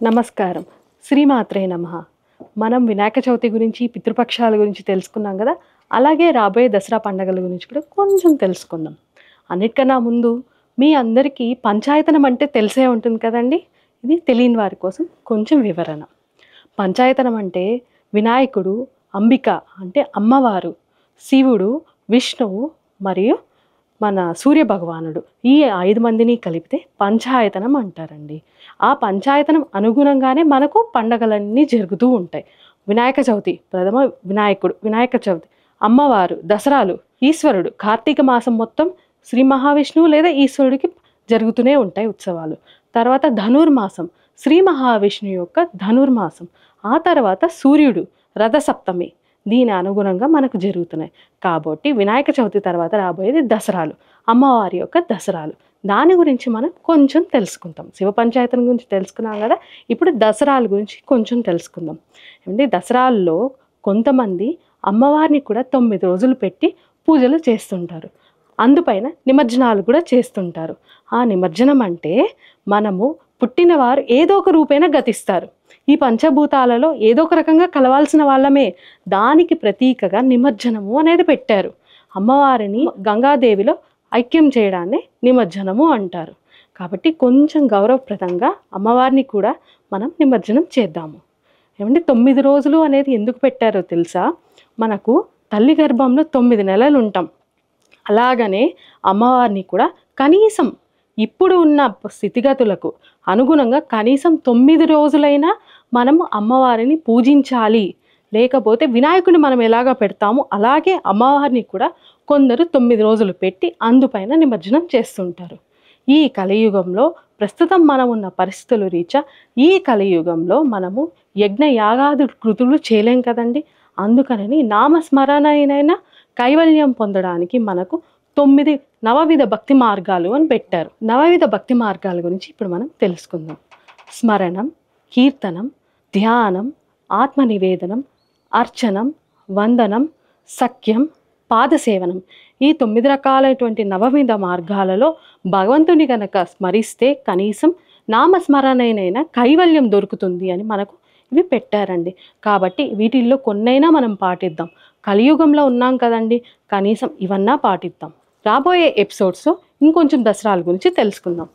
నమస్కారం. శ్రీమాత్రే నమః. మనం వినాయక చవితి గురించి, పితృపక్షాల గురించి తెలుసుకున్నాం కదా! అలాగే రాబోయే దసరా పండగల గురించి కూడా కొంచెం తెలుసుకుందాం. అన్నిటికన్నా ముందు మీ అందరికీ పంచాయతనం అంటే తెలిసే ఉంటుంది కదండీ! ఇది తెలియని వారి కోసం కొంచెం వివరణ. పంచాయతనం అంటే వినాయకుడు, అంబిక అంటే అమ్మవారు, శివుడు, విష్ణువు మరియు మన సూర్యభగవానుడు ఈ 5 మందిని కలిపితే పంచాయతనం అంటారండి. ఆ పంచాయతనం అనుగుణంగానే మనకు పండగలన్నీ జరుగుతూ ఉంటాయి. వినాయక చవితి ప్రథమ వినాయకుడు, వినాయక చవితి, అమ్మవారు, దసరాలు, ఈశ్వరుడు, కార్తీక మాసం మొత్తం శ్రీ మహావిష్ణువు లేదా ఈశ్వరుడికి జరుగుతూనే ఉంటాయి ఉత్సవాలు. తర్వాత ధనుర్మాసం, శ్రీ మహావిష్ణువు యొక్క ధనుర్మాసం. ఆ తర్వాత సూర్యుడు, రథసప్తమి, దీని అనుగుణంగా మనకు జరుగుతున్నాయి. కాబట్టి వినాయక చవితి తర్వాత రాబోయేది దసరాలు, అమ్మవారి యొక్క దసరాలు. దాని గురించి మనం కొంచెం తెలుసుకుందాం. శివ పంచాయతనం గురించి తెలుసుకున్నాం కదా, ఇప్పుడు దసరాల గురించి కొంచెం తెలుసుకుందాం. ఏమంటే దసరాల్లో కొంతమంది అమ్మవారిని కూడా 9 రోజులు పెట్టి పూజలు చేస్తుంటారు. అందుపైన నిమజ్జనాలు కూడా చేస్తుంటారు. ఆ నిమజ్జనం అంటే మనము పుట్టినవారు ఏదో ఒక రూపేణ గతిస్తారు. ఈ పంచభూతాలలో ఏదో ఒక రకంగా కలవాల్సిన వాళ్ళమే. దానికి ప్రతీకగా నిమజ్జనము అనేది పెట్టారు. అమ్మవారిని గంగాదేవిలో ఐక్యం చేయడాన్ని నిమజ్జనము అంటారు. కాబట్టి కొంచెం గౌరవప్రదంగా అమ్మవారిని కూడా మనం నిమజ్జనం చేద్దాము. ఏమంటే 9 రోజులు అనేది ఎందుకు పెట్టారో తెలుసా? మనకు తల్లి గర్భంలో 9 నెలలు ఉంటాం. అలాగనే అమ్మవారిని కూడా కనీసం ఇప్పుడు ఉన్న స్థితిగతులకు అనుగుణంగా కనీసం 9 రోజులైనా మనము అమ్మవారిని పూజించాలి. లేకపోతే వినాయకుడిని మనం ఎలాగ పెడతామో అలాగే అమ్మవారిని కూడా కొందరు 9 రోజులు పెట్టి అందుపైన నిమజ్జనం చేస్తుంటారు. ఈ కలియుగంలో ప్రస్తుతం మనం ఉన్న పరిస్థితుల రీత్యా ఈ కలియుగంలో మనము యజ్ఞ యాగాది కృతులు చేయలేం కదండి. అందుకని నామస్మరణైనా కైవల్యం పొందడానికి మనకు 9 నవవిధ భక్తి మార్గాలు అని పెట్టారు. నవవిధ భక్తి మార్గాల గురించి ఇప్పుడు మనం తెలుసుకుందాం. స్మరణం, కీర్తనం, ధ్యానం, ఆత్మనివేదనం, అర్చనం, వందనం, సఖ్యం, పాదసేవనం. ఈ 9 రకాలైనటువంటి నవవిధ మార్గాలలో భగవంతుని కనుక స్మరిస్తే కనీసం నామస్మరణైనా కైవల్యం దొరుకుతుంది అని మనకు ఇవి పెట్టారండి. కాబట్టి వీటిల్లో కొన్నైనా మనం పాటిద్దాం. కలియుగంలో ఉన్నాం కదండి, కనీసం ఇవన్నా పాటిద్దాం. రాబోయే ఎపిసోడ్స్లో ఇంకొంచెం దసరాల గురించి తెలుసుకుందాం.